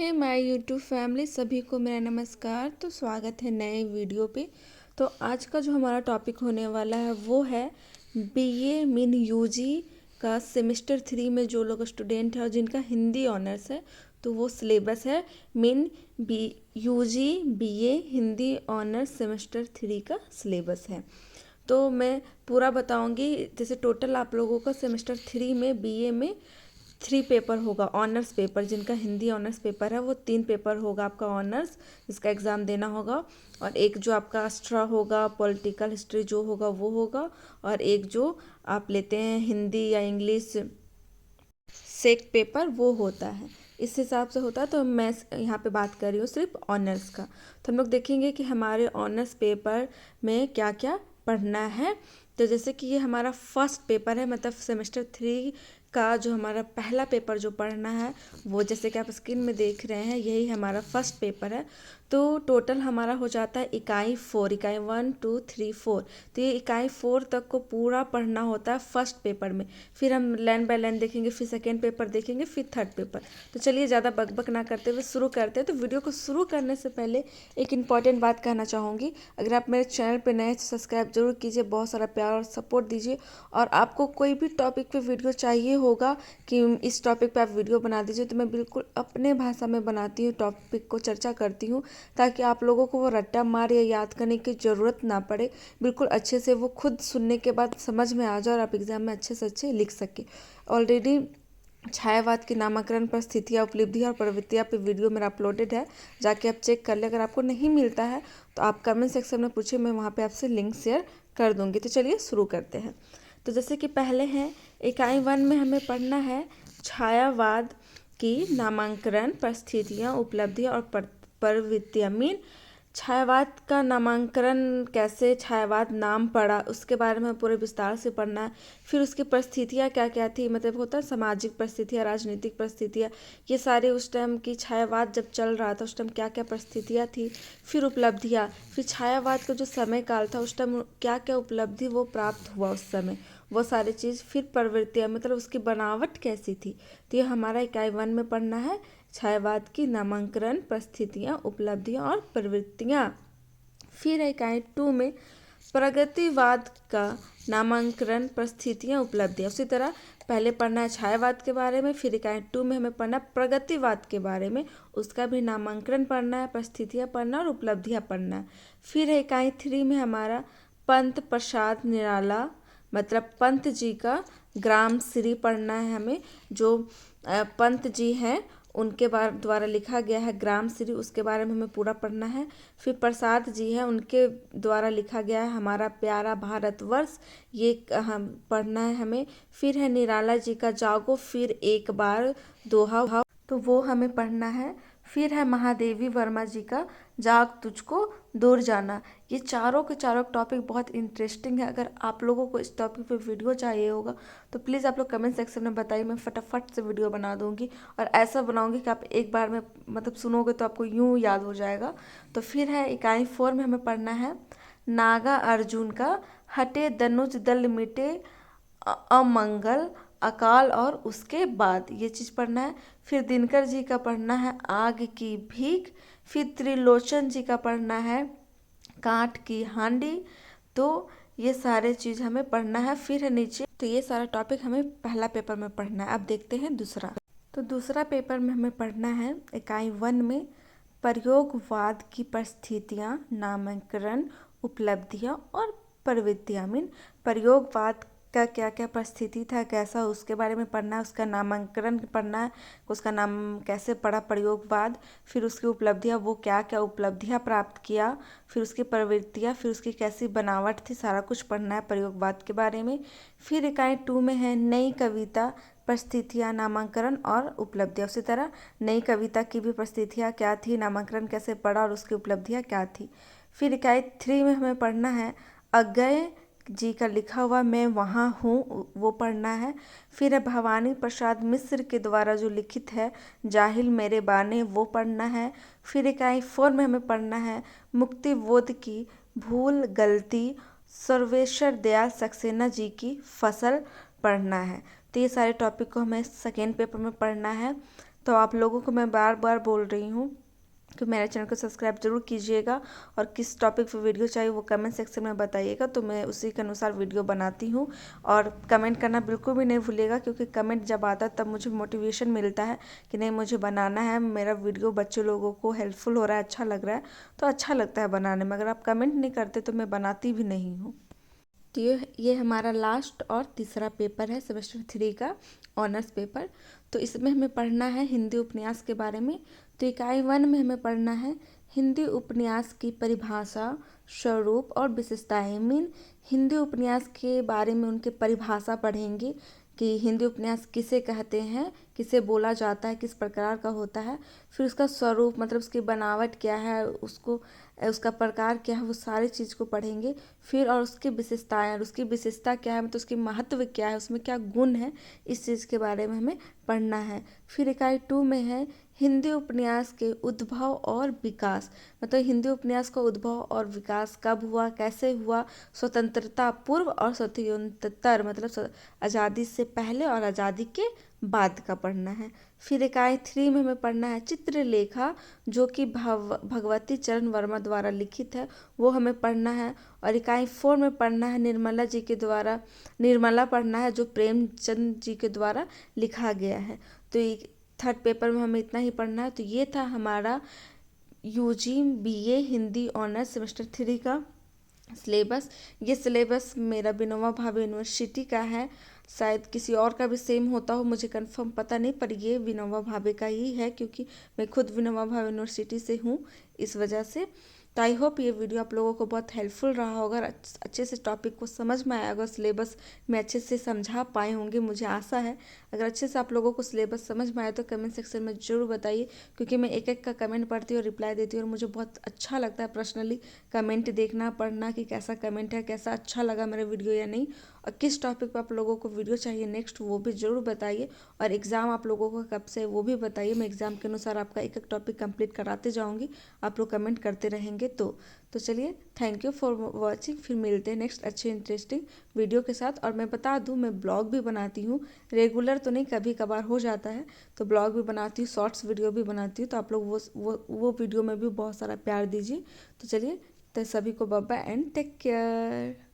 Hey my YouTube family, सभी को मेरा नमस्कार। तो स्वागत है नए वीडियो पे। तो आज का जो हमारा टॉपिक होने वाला है वो है बीए मीन यूजी का सेमेस्टर 3 में जो लोग स्टूडेंट हैं और जिनका हिंदी ऑनर्स है तो वो सिलेबस है mean B UG BA Hindi honours semester 3 का सिलेबस है। तो मैं पूरा बताऊंगी। जैसे टोटल आप लोगों का सेमेस्टर 3 में बीए में 3 पेपर होगा। ऑनर्स पेपर जिनका हिंदी ऑनर्स पेपर है वो 3 पेपर होगा आपका ऑनर्स, जिसका एग्ज़ाम देना होगा। और एक जो आपका एक्स्ट्रा होगा पॉलिटिकल हिस्ट्री जो होगा वो होगा। और एक जो आप लेते हैं हिंदी या इंग्लिश सेक पेपर वो होता है। इस हिसाब से होता है। तो मैं यहाँ पे बात कर रही हूँ सिर्फ ऑनर्स का। तो हम लोग देखेंगे कि हमारे ऑनर्स पेपर में क्या क्या पढ़ना है। तो जैसे कि ये हमारा फर्स्ट पेपर है, मतलब सेमेस्टर 3 का जो हमारा पहला पेपर जो पढ़ना है वो जैसे कि आप स्क्रीन में देख रहे हैं यही हमारा फर्स्ट पेपर है। तो टोटल हमारा हो जाता है इकाई 4, इकाई 1 2 3 4। तो ये इकाई 4 तक को पूरा पढ़ना होता है फर्स्ट पेपर में। फिर हम लाइन बाय लाइन देखेंगे, फिर सेकेंड पेपर देखेंगे, फिर थर्ड पेपर। तो चलिए ज़्यादा बकबक ना करते हुए शुरू करते हैं। तो वीडियो को शुरू करने से पहले एक इम्पॉर्टेंट बात कहना चाहूँगी। अगर आप मेरे चैनल पर नए तो सब्सक्राइब जरूर कीजिए, बहुत सारा प्यार और सपोर्ट दीजिए। और आपको कोई भी टॉपिक पे वीडियो चाहिए होगा कि इस टॉपिक पे आप वीडियो बना दीजिए, तो मैं बिल्कुल अपने भाषा में बनाती हूँ, टॉपिक को चर्चा करती हूँ, ताकि आप लोगों को वो रट्टा मार या याद करने की ज़रूरत ना पड़े। बिल्कुल अच्छे से वो खुद सुनने के बाद समझ में आ जाए और आप एग्ज़ाम में अच्छे से अच्छे लिख सके। ऑलरेडी छायावाद की नामकरण पर स्थितियाँ उपलब्धियाँ और प्रवृत्तियाँ पे वीडियो मेरा अपलोडेड है, जाके आप चेक कर ले। अगर आपको नहीं मिलता है तो आप कमेंट सेक्शन में पूछिए, मैं वहाँ पे आपसे लिंक शेयर कर दूँगी। तो चलिए शुरू करते हैं। तो जैसे कि पहले हैं इकाई 1 में हमें पढ़ना है छायावाद की नामांकन परिस्थितियाँ उपलब्धियाँ और प्रवृत्तियाँ। मीन छायावाद का नामांकन कैसे छायावाद नाम पड़ा उसके बारे में पूरे विस्तार से पढ़ना है। फिर उसकी परिस्थितियाँ क्या क्या थी, मतलब होता है सामाजिक परिस्थितियाँ, राजनीतिक परिस्थितियाँ, ये सारे उस टाइम की छायावाद जब चल रहा था उस टाइम क्या क्या परिस्थितियाँ थी। फिर उपलब्धियाँ, फिर छायावाद का जो समय काल था उस टाइम क्या क्या उपलब्धि वो प्राप्त हुआ उस समय, वो सारी चीज़। फिर प्रवृत्तियाँ, मतलब उसकी बनावट कैसी थी। तो ये हमारा इकाई 1 में पढ़ना है छायावाद की नामांकन परिस्थितियाँ उपलब्धियाँ और प्रवृत्तियाँ। फिर इकाई 2 में प्रगतिवाद का नामांकन परिस्थितियाँ उपलब्धियाँ। उसी तरह पहले पढ़ना है छायावाद के बारे में, फिर इकाई 2 में हमें पढ़ना है प्रगतिवाद के बारे में, उसका भी नामांकन पढ़ना है, परिस्थितियाँ पढ़ना और उपलब्धियाँ पढ़ना है। फिर है इकाई 3 में हमारा पंत प्रसाद निराला, मतलब पंत जी का ग्राम श्री पढ़ना है हमें। जो पंत जी हैं उनके द्वारा लिखा गया है ग्राम श्री, उसके बारे में हमें पूरा पढ़ना है। फिर प्रसाद जी हैं उनके द्वारा लिखा गया है हमारा प्यारा भारतवर्ष, ये हम पढ़ना है हमें। फिर है निराला जी का जागो फिर एक बार दोहा, तो वो हमें पढ़ना है। फिर है महादेवी वर्मा जी का जाग तुझको दूर जाना। ये चारों के चारों टॉपिक बहुत इंटरेस्टिंग है। अगर आप लोगों को इस टॉपिक पे वीडियो चाहिए होगा तो प्लीज़ आप लोग कमेंट सेक्शन में बताइए, मैं फटाफट से वीडियो बना दूंगी। और ऐसा बनाऊंगी कि आप एक बार में मतलब सुनोगे तो आपको यूं याद हो जाएगा। तो फिर है इकाई 4 में हमें पढ़ना है नागा अर्जुन का हटे दनुज दल मिटे अमंगल अकाल और उसके बाद, ये चीज़ पढ़ना है। फिर दिनकर जी का पढ़ना है आग की भीख। फिर त्रिलोचन जी का पढ़ना है कांट की हांडी। तो ये सारे चीज़ हमें पढ़ना है। फिर है नीचे, तो ये सारा टॉपिक हमें पहला पेपर में पढ़ना है। अब देखते हैं दूसरा। तो दूसरा पेपर में हमें पढ़ना है इकाई 1 में प्रयोगवाद की परिस्थितियाँ नामांकन उपलब्धियाँ और प्रवृत्तियाँ। मीन प्रयोगवाद का क्या क्या परिस्थिति था, कैसा, उसके बारे में पढ़ना है। उसका नामांकन पढ़ना है, उसका नाम कैसे पड़ा प्रयोगवाद। फिर उसकी उपलब्धियाँ, वो क्या क्या उपलब्धियाँ प्राप्त किया। फिर उसकी प्रवृत्तियाँ, फिर उसकी कैसी बनावट थी, सारा कुछ पढ़ना है प्रयोगवाद के बारे में। फिर इकाई 2 में है नई कविता परिस्थितियाँ नामांकन और उपलब्धियाँ। उसी तरह नई कविता की भी परिस्थितियाँ क्या थी, नामांकन कैसे पढ़ा और उसकी उपलब्धियाँ क्या थी। फिर इकाई 3 में हमें पढ़ना है अज्ञेय जी का लिखा हुआ मैं वहाँ हूँ, वो पढ़ना है। फिर है भवानी प्रसाद मिश्र के द्वारा जो लिखित है जाहिल मेरे बाने, वो पढ़ना है। फिर इकाई 4 में हमें पढ़ना है मुक्तिबोध की भूल गलती सर्वेश्वर दयाल सक्सेना जी की फसल पढ़ना है। तो ये सारे टॉपिक को हमें सेकेंड पेपर में पढ़ना है। तो आप लोगों को मैं बार बार बोल रही हूँ कि मेरे चैनल को सब्सक्राइब जरूर कीजिएगा, और किस टॉपिक पे वीडियो चाहिए वो कमेंट सेक्शन में बताइएगा, तो मैं उसी के अनुसार वीडियो बनाती हूँ। और कमेंट करना बिल्कुल भी नहीं भूलिएगा, क्योंकि कमेंट जब आता है तब मुझे मोटिवेशन मिलता है कि नहीं, मुझे बनाना है, मेरा वीडियो बच्चे लोगों को हेल्पफुल हो रहा है, अच्छा लग रहा है, तो अच्छा लगता है बनाने में। अगर आप कमेंट नहीं करते तो मैं बनाती भी नहीं हूँ। तो ये हमारा लास्ट और तीसरा पेपर है सेमेस्टर 3 का, ऑनर्स पेपर। तो इसमें हमें पढ़ना है हिंदी उपन्यास के बारे में। तो इकाई 1 में हमें पढ़ना है हिंदी उपन्यास की परिभाषा, स्वरूप और विशेषताएं। मीन हिंदी उपन्यास के बारे में उनके परिभाषा पढ़ेंगे कि हिंदी उपन्यास किसे कहते हैं, किसे बोला जाता है, किस प्रकार का होता है। फिर उसका स्वरूप मतलब उसकी बनावट क्या है, उसका प्रकार क्या है, वो सारी चीज़ को पढ़ेंगे। फिर और उसकी विशेषताएं, और उसकी विशेषता क्या है, मतलब उसकी महत्व क्या है, उसमें क्या गुण है, इस चीज़ के बारे में हमें पढ़ना है। फिर इकाई 2 में है हिंदी उपन्यास के उद्भव और विकास। मतलब हिंदी उपन्यास का उद्भव और विकास कब हुआ, कैसे हुआ, स्वतंत्रता पूर्व और स्वतंत्रोत्तर, मतलब आज़ादी से पहले और आज़ादी के बाद का पढ़ना है। फिर इकाई 3 में हमें पढ़ना है चित्रलेखा, जो कि भगवती चरण वर्मा द्वारा लिखित है, वो हमें पढ़ना है। और इकाई 4 में पढ़ना है निर्मला पढ़ना है, जो प्रेमचंद जी के द्वारा लिखा गया है। तो थर्ड पेपर में हमें इतना ही पढ़ना है। तो ये था हमारा UG BA Hindi honours semester 3 का सिलेबस। ये सिलेबस मेरा विनोबा भावे यूनिवर्सिटी का है, शायद किसी और का भी सेम होता हो, मुझे कंफर्म पता नहीं, पर ये विनोबा भावे का ही है, क्योंकि मैं खुद विनोबा भावे यूनिवर्सिटी से हूँ, इस वजह से। तो आई होप ये वीडियो आप लोगों को बहुत हेल्पफुल रहा होगा, अच्छे से टॉपिक को समझ में आया होगा, सिलेबस में अच्छे से समझा पाए होंगे, मुझे आशा है। अगर अच्छे से आप लोगों को सिलेबस समझ में आया तो कमेंट सेक्शन में ज़रूर बताइए, क्योंकि मैं एक एक का कमेंट पढ़ती हूँ और रिप्लाई देती हूँ, और मुझे बहुत अच्छा लगता है पर्सनली कमेंट देखना, पढ़ना कि कैसा कमेंट है, कैसा अच्छा लगा मेरा वीडियो या नहीं, और किस टॉपिक पर आप लोगों को वीडियो चाहिए नेक्स्ट, वो भी ज़रूर बताइए। और एग्ज़ाम आप लोगों को कब से वो भी बताइए, मैं एग्ज़ाम के अनुसार आपका एक एक टॉपिक कंप्लीट कराते जाऊँगी, आप लोग कमेंट करते रहेंगे। तो चलिए, थैंक यू फॉर वॉचिंग। फिर मिलते हैं नेक्स्ट अच्छे इंटरेस्टिंग वीडियो के साथ। और मैं बता दूं, मैं ब्लॉग भी बनाती हूँ, रेगुलर तो नहीं, कभी कभार हो जाता है, तो ब्लॉग भी बनाती हूँ, शॉर्ट्स वीडियो भी बनाती हूँ, तो आप लोग वो वीडियो में भी बहुत सारा प्यार दीजिए। तो चलिए, तो सभी को bye bye and take care.